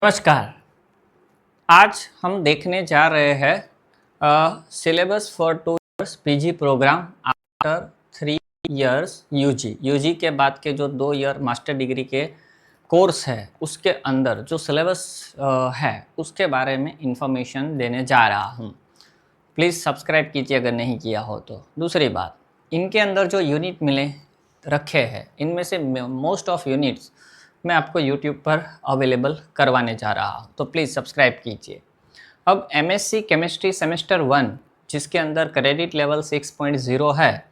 नमस्कार। आज हम देखने जा रहे हैं syllabus for 2 years PG program after 3 years UG. UG के बाद के जो 2 ईयर मास्टर डिग्री के कोर्स है उसके अंदर जो सिलेबस है उसके बारे में इंफॉर्मेशन देने जा रहा हूँ। प्लीज़ सब्सक्राइब कीजिए अगर नहीं किया हो तो। दूसरी बात, इनके अंदर जो यूनिट मिले रखे हैं इनमें से मोस्ट ऑफ यूनिट्स मैं आपको यूट्यूब पर अवेलेबल करवाने जा रहा हूँ, तो प्लीज़ सब्सक्राइब कीजिए। अब एमएससी केमिस्ट्री सेमेस्टर 1 जिसके अंदर क्रेडिट लेवल 6.0 है,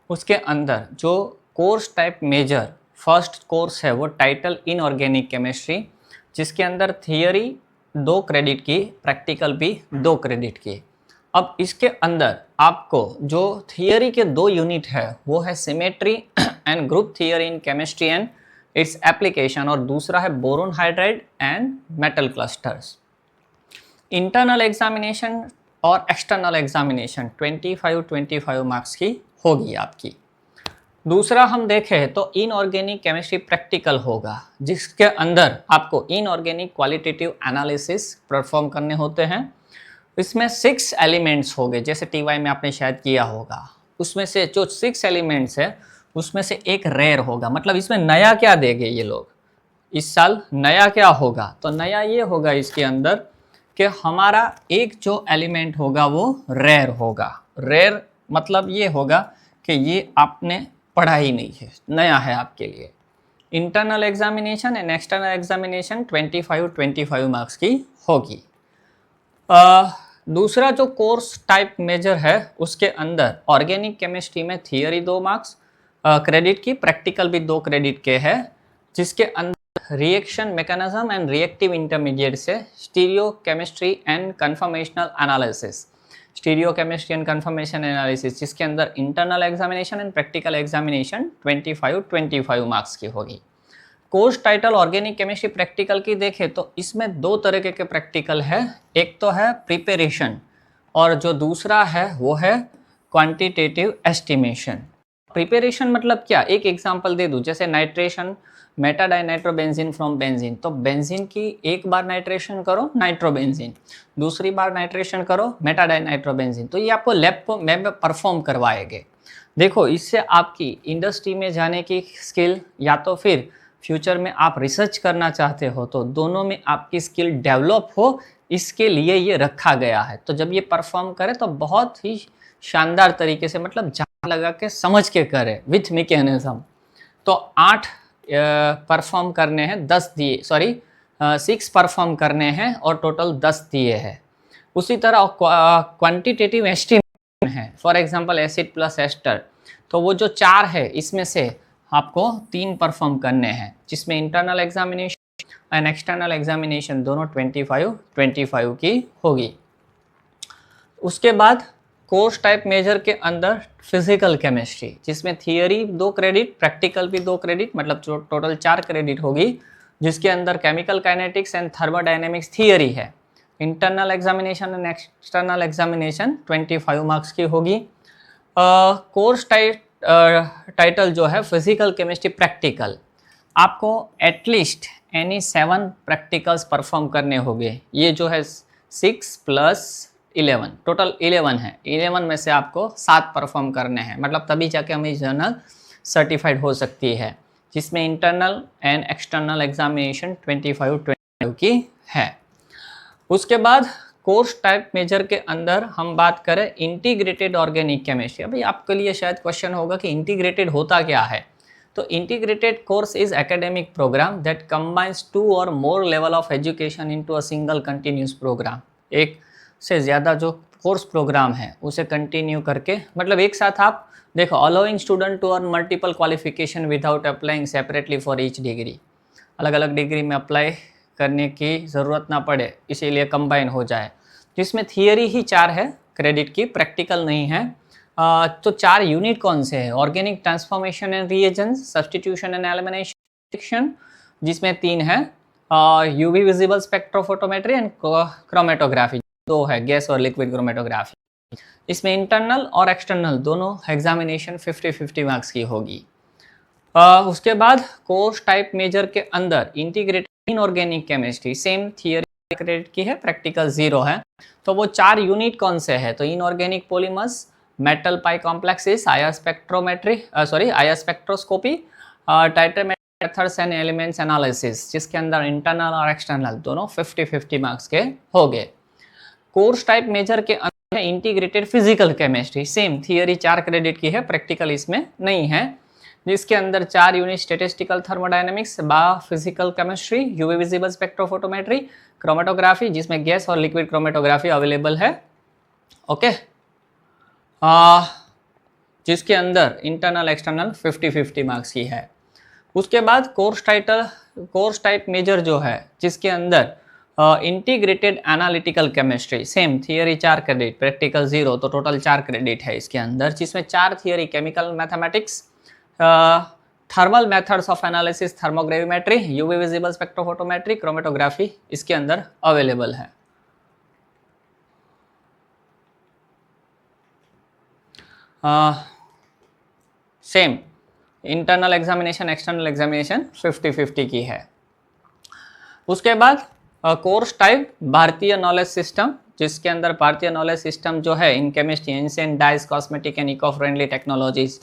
उसके अंदर जो course type major first course है वो टाइटल इनऑर्गेनिक केमिस्ट्री, जिसके अंदर थियरी 2 क्रेडिट की, प्रैक्टिकल भी 2 क्रेडिट की। अब इसके अंदर आपको जो थियरी के 2 यूनिट है वो है symmetry and group theory in chemistry and its application, और दूसरा है boron hydride and metal clusters. Internal examination और एक्सटर्नल एग्जामिनेशन 25 मार्क्स की होगी आपकी। दूसरा हम देखें तो इनऑर्गेनिक केमिस्ट्री प्रैक्टिकल होगा, जिसके अंदर आपको इनऑर्गेनिक क्वालिटेटिव एनालिसिस परफॉर्म करने होते हैं। इसमें 6 एलिमेंट्स होंगे, जैसे टीवाई में आपने शायद किया होगा। उसमें से जो 6 एलिमेंट्स है उसमें से एक रेयर होगा। मतलब इसमें नया क्या देंगे ये लोग इस साल, नया क्या होगा? तो नया ये होगा इसके अंदर कि हमारा एक जो एलिमेंट होगा वो रेयर होगा। रेयर मतलब ये होगा कि ये आपने पढ़ा ही नहीं है, नया है आपके लिए। Internal examination and external examination 25 marks की होगी। दूसरा जो कोर्स टाइप मेजर है उसके अंदर ऑर्गेनिक केमिस्ट्री में थियरी 2 मार्क्स क्रेडिट की, प्रैक्टिकल भी 2 क्रेडिट के है, जिसके अंदर reaction mechanism and reactive intermediate से stereo chemistry and conformational analysis, stereo chemistry and conformation analysis, जिसके अंदर internal examination and practical examination 25 marks की होगी। Course title organic chemistry practical की देखें तो इसमें 2 तरह के प्रैक्टिकल है। एक तो है प्रिपरेशन और जो दूसरा है वो है क्वांटिटेटिव एस्टिमेशन। प्रिपरेशन मतलब क्या, एक एग्जांपल दे दूं, जैसे नाइट्रेशन मेटाडाइनाइट्रोबेंजीन फ्रॉम बेंजीन, तो बेंजीन की एक बार नाइट्रेशन करो नाइट्रोबेंजीन, दूसरी बार नाइट्रेशन करो मेटाडाइनाइट्रोबेंजीन, तो ये आपको लैब में परफॉर्म करवाएंगे। देखो, इससे आपकी इंडस्ट्री में जाने की स्किल, या तो फिर फ्यूचर में आप रिसर्च करना चाहते हो तो दोनों में आपकी स्किल डेवलप हो, इसके लिए ये रखा गया है। तो जब ये परफॉर्म करे तो बहुत ही शानदार तरीके से, मतलब जान लगा के समझ के करे विथ मैकेनिज्म। तो 8 परफॉर्म करने हैं, 10 दिए, सॉरी 6 परफॉर्म करने हैं और टोटल 10 दिए हैं। उसी तरह क्वांटिटेटिव एस्टिमेशन है, for example acid plus ester, तो वो जो 4 है इसमें से आपको 3 परफॉर्म करने हैं, जिसमें internal examination and external examination दोनों 25 की होगी। उसके बाद कोर्स टाइप मेजर के अंदर फिजिकल केमिस्ट्री, जिसमें थियरी 2 क्रेडिट, प्रैक्टिकल भी 2 क्रेडिट, मतलब टोटल 4 क्रेडिट होगी, जिसके अंदर chemical kinetics and thermodynamics theory है। Internal examination and external examination 25 marks की होगी। कोर्स टाइटल जो है फिजिकल केमिस्ट्री प्रैक्टिकल, आपको एटलीस्ट एनी 7 प्रैक्टिकल्स परफॉर्म करने होंगे। ये जो है 6 + 11, टोटल 11 है। 11 में से आपको 7 परफॉर्म करने हैं, मतलब तभी जाके हमें जर्नल सर्टिफाइड हो सकती है, जिसमें इंटरनल एंड एक्सटर्नल एग्जामिनेशन 25 की है। उसके बाद कोर्स टाइप मेजर के अंदर हम बात करें इंटीग्रेटेड ऑर्गेनिक केमिस्ट्री। अभी आपके लिए शायद क्वेश्चन होगा कि इंटीग्रेटेड होता क्या है। तो integrated course is academic program that combines 2 और more level of education into a single continuous program. एक से ज़्यादा जो कोर्स प्रोग्राम है उसे कंटिन्यू करके, मतलब एक साथ आप देखो, allowing student to earn multiple qualification without applying separately for each degree, अलग अलग डिग्री में अप्लाई करने की ज़रूरत ना पड़े, इसीलिए कंबाइन हो जाए। जिसमें थियरी ही 4 है क्रेडिट की, प्रैक्टिकल नहीं है। तो 4 यूनिट कौन से हैं? Organic transformation and reagents, substitution and elimination, जिसमें 3 है, UV visible spectrophotometry and chromatography 2 है, गैस और लिक्विड क्रोमेटोग्राफी। इसमें इंटरनल और एक्सटर्नल दोनों एग्जामिनेशन 50 मार्क्स की होगी। उसके बाद कोर्स टाइप मेजर के अंदर integrated inorganic chemistry same theory credit की है, प्रैक्टिकल 0 है। तो वो 4 यूनिट कौन से है? तो inorganic polymers, metal pi complexes, IR spectroscopy, titrimetric methods and elements analysis, जिसके अंदर इंटरनल और एक्सटर्नल दोनों 50-50 मार्क्स के हो गए। कोर्स टाइप मेजर के अंदर integrated physical chemistry, same theory 4 credit की है, प्रैक्टिकल इसमें नहीं है, जिसके अंदर 4 unit statistical thermodynamics, biophysical chemistry, UV visible spectrophotometry, chromatography, जिसमें गैस और लिक्विड क्रोमेटोग्राफी अवेलेबल है, ओके, जिसके अंदर इंटरनल एक्सटर्नल 50-50 मार्क्स की है। उसके बाद कोर्स टाइप मेजर जो है, जिसके अंदर integrated analytical chemistry, same theory 4 credit, practical 0, तो टोटल 4 क्रेडिट है इसके अंदर, जिसमें 4 theory chemical mathematics, thermal methods of analysis, thermogravimetry, UV visible spectrophotometry, chromatography इसके अंदर अवेलेबल है। Same internal examination external examination 50-50 की है। उसके बाद course type Bharatiya knowledge system, जिसके अंदर भारतीय नॉलेज सिस्टम जो है in chemistry, ancient dyes, cosmetic and eco friendly technologies,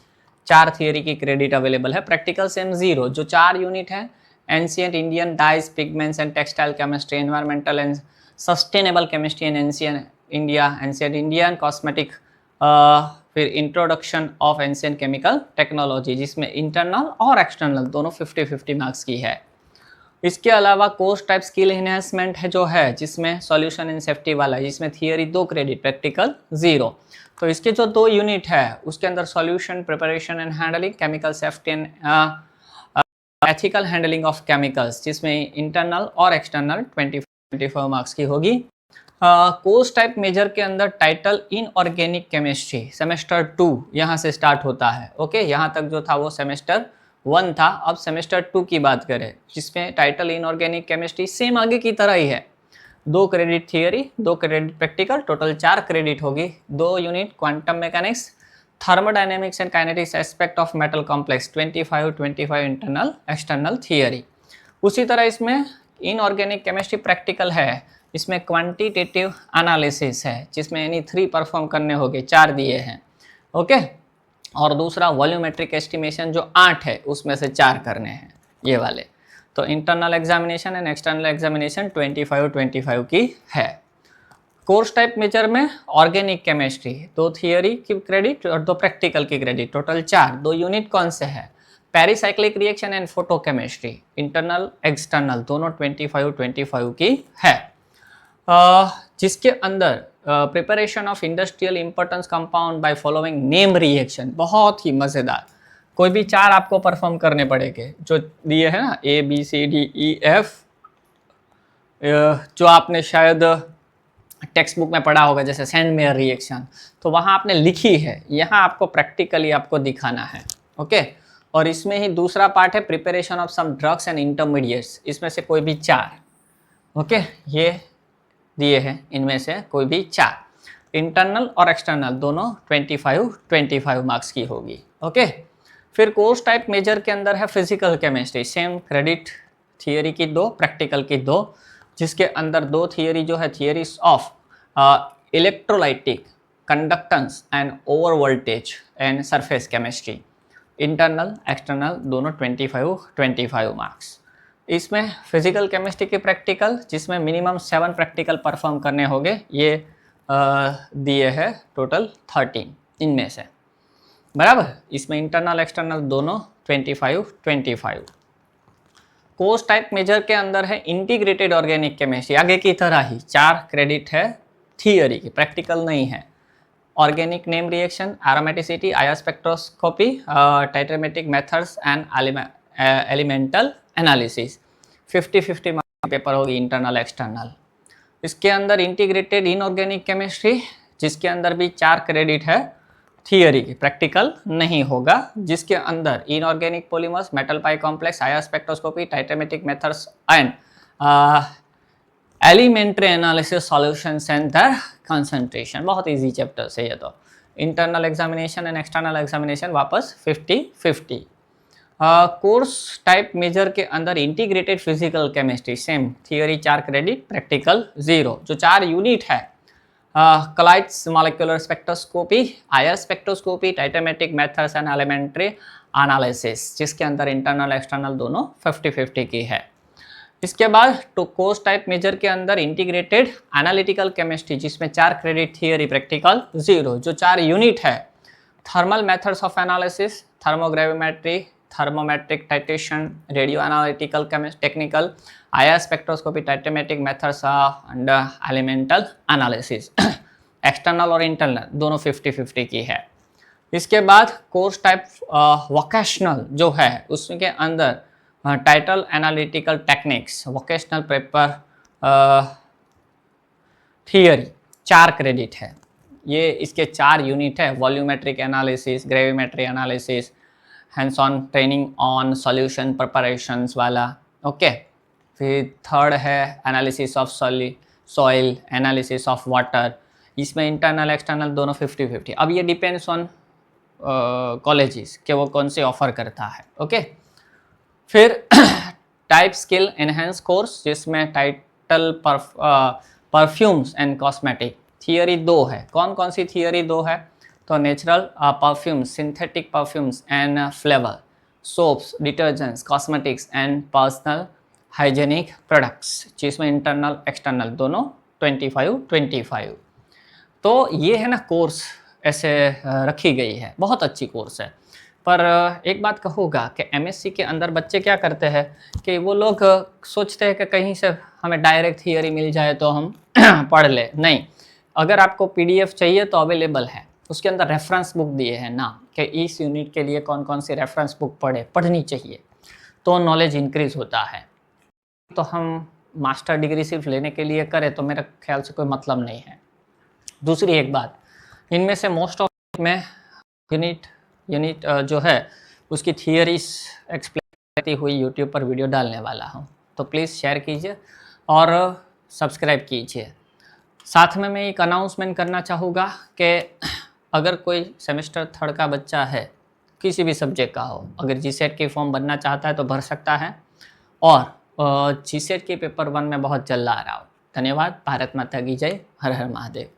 4 theory की क्रेडिट अवेलेबल है, प्रैक्टिकल सेम 0, जो 4 यूनिट है, ancient Indian dyes, pigments and textile chemistry, environmental and sustainable chemistry in ancient India, ancient Indian cosmetic, फिर introduction of ancient chemical technology, जिसमें internal और external दोनों 50-50 marks की है। इसके अलावा कोर्स टाइप स्किल एनहेंसमेंट है जो है, जिसमें सॉल्यूशन इन सेफ्टी वाला है, जिसमें थियरी 2 क्रेडिट, प्रैक्टिकल 0। तो इसके जो 2 यूनिट है उसके अंदर solution preparation and handling, chemical safety and ethical handling of chemicals, जिसमें इंटरनल और एक्सटर्नल 24 मार्क्स की होगी। कोर्स टाइप मेजर के अंदर title in organic chemistry, semester 2 यहाँ से स्टार्ट होता है, ओके, यहाँ तक जो था वो सेमेस्टर 1 था, अब सेमेस्टर 2 की बात करें, जिसमें title in organic chemistry same आगे की तरह ही है, 2 credit theory, 2 credit practical, total 4 credit होगी, 2 unit quantum mechanics, thermodynamics and kinetics aspect of metal complex, 25 internal external theory. उसी तरह इसमें इनऑर्गेनिक केमिस्ट्री प्रैक्टिकल है, इसमें क्वांटिटेटिव एनालिसिस है, जिसमें यानी 3 परफॉर्म करने होंगे, 4 दिए हैं, ओके, और दूसरा वॉल्यूमेट्रिक एस्टिमेशन जो 8 है उसमें से 4 करने हैं ये वाले। तो internal examination and external examination 25 की है। कोर्स टाइप मेजर में ऑर्गेनिक केमिस्ट्री 2 थियरी की क्रेडिट और 2 प्रैक्टिकल की क्रेडिट, टोटल 4, 2 यूनिट कौन से है, pericyclic reaction and photochemistry, internal external दोनों 25 की है, जिसके अंदर preparation of industrial importance compound by following name reaction, बहुत ही मज़ेदार, कोई भी 4 आपको परफॉर्म करने पड़ेंगे जो दिए हैं ना, ABCDEF, जो आपने शायद टेक्स्ट बुक में पढ़ा होगा, जैसे सेंड मेयर रिएक्शन, तो वहाँ आपने लिखी है, यहाँ आपको प्रैक्टिकली आपको दिखाना है, ओके। और इसमें ही दूसरा पार्ट है preparation of some drugs and intermediates, इसमें से कोई भी 4, ओके, ये दिए हैं, इनमें से कोई भी 4, इंटरनल और एक्सटर्नल दोनों 25 मार्क्स की होगी, ओके। फिर कोर्स टाइप मेजर के अंदर है physical chemistry, same credit, theory की 2, प्रैक्टिकल की 2, जिसके अंदर 2 थियरी जो है, theories of electrolytic, conductance and over voltage and surface chemistry, internal external दोनों 25 मार्क्स। इसमें फिजिकल केमिस्ट्री की प्रैक्टिकल, जिसमें मिनिमम 7 प्रैक्टिकल परफॉर्म करने होंगे, ये दिए हैं टोटल 13 इनमें से, बराबर। इसमें इंटरनल एक्सटर्नल दोनों 25। कोर्स टाइप मेजर के अंदर है इंटीग्रेटेड ऑर्गेनिक केमिस्ट्री, आगे की तरह ही 4 क्रेडिट है थियरी की, प्रैक्टिकल नहीं है, organic name reaction, aromaticity, IR spectroscopy, titrimetric methods and elemental analysis, 50-50 marks paper होगी, इंटरनल एक्सटर्नल। इसके अंदर इंटीग्रेटेड इनऑर्गेनिक केमिस्ट्री, जिसके अंदर भी 4 क्रेडिट है थियरी की, प्रैक्टिकल नहीं होगा, जिसके अंदर inorganic polymers, metal pi complex, IR spectroscopy, titrimetric methods and elementary analysis, solutions and their concentration, बहुत इजी चैप्टर है ये तो। Internal examination and external examination वापस 50-50। कोर्स टाइप मेजर के अंदर integrated physical chemistry, same theory 4 credit, practical 0। जो 4 unit है, कलाइट्स molecular spectroscopy, IR spectroscopy, titrimetric methods and elementary analysis, जिसके अंदर इंटरनल एक्सटर्नल दोनों 50-50 की है। इसके बाद तो कोर्स टाइप मेजर के अंदर इंटीग्रेटेड एनालिटिकल केमिस्ट्री, जिसमें 4 क्रेडिट, थियोरी प्रैक्टिकल 0। जो 4 यूनिट है, thermal methods of analysis, thermogravimetry, thermometric titration, radio analytical technical, IR spectroscopy, titrimetric methods and elemental analysis. External और इंटरनल दोनों 50-50 की है। इसके बाद कोर्स टाइप वोकेशनल जो है, उसके अंदर title analytical techniques, vocational paper theory 4 credit है। ये इसके 4 यूनिट है, volumetric analysis, gravimetry analysis, hands on training on solution preparations वाला। ओके, फिर थर्ड है analysis of soil, analysis of water. इसमें इंटरनल एक्सटर्नल दोनों 50-50। अब ये डिपेंड्स ऑन कॉलेजेस कि वो कौन से ऑफर करता है। ओके, फिर टाइप स्किल एनहेंस कोर्स, जिसमें title perfumes and cosmetic, theory 2 है। कौन कौन सी थियरी 2 है? तो natural perfumes, synthetic perfumes and flavour, soaps, detergents, cosmetics and personal hygienic products, जिसमें इंटरनल एक्सटर्नल दोनों 25-25। तो ये है ना कोर्स, ऐसे रखी गई है, बहुत अच्छी कोर्स है। पर एक बात कहूँगा कि एमएससी के अंदर बच्चे क्या करते हैं कि वो लोग सोचते हैं कि कहीं से हमें डायरेक्ट थियरी मिल जाए तो हम पढ़ ले। नहीं, अगर आपको पीडीएफ चाहिए तो अवेलेबल है, उसके अंदर रेफरेंस बुक दिए हैं ना, कि इस यूनिट के लिए कौन कौन सी रेफरेंस बुक पढ़नी चाहिए, तो नॉलेज इंक्रीज होता है। तो हम मास्टर डिग्री सिर्फ लेने के लिए करें तो मेरे ख्याल से कोई मतलब नहीं है। दूसरी एक बात, इनमें से मोस्ट ऑफ में यूनिट जो है उसकी थियरीज एक्सप्लेन करती हुई यूट्यूब पर वीडियो डालने वाला हूँ, तो प्लीज़ शेयर कीजिए और सब्सक्राइब कीजिए। साथ में मैं एक अनाउंसमेंट करना चाहूँगा कि अगर कोई सेमेस्टर 3 का बच्चा है, किसी भी सब्जेक्ट का हो, अगर जीसेट की फॉर्म बनना चाहता है तो भर सकता है, और जीसेट के पेपर 1 में बहुत जल्द आ रहा हो। धन्यवाद। भारत माता की जय। हर हर महादेव।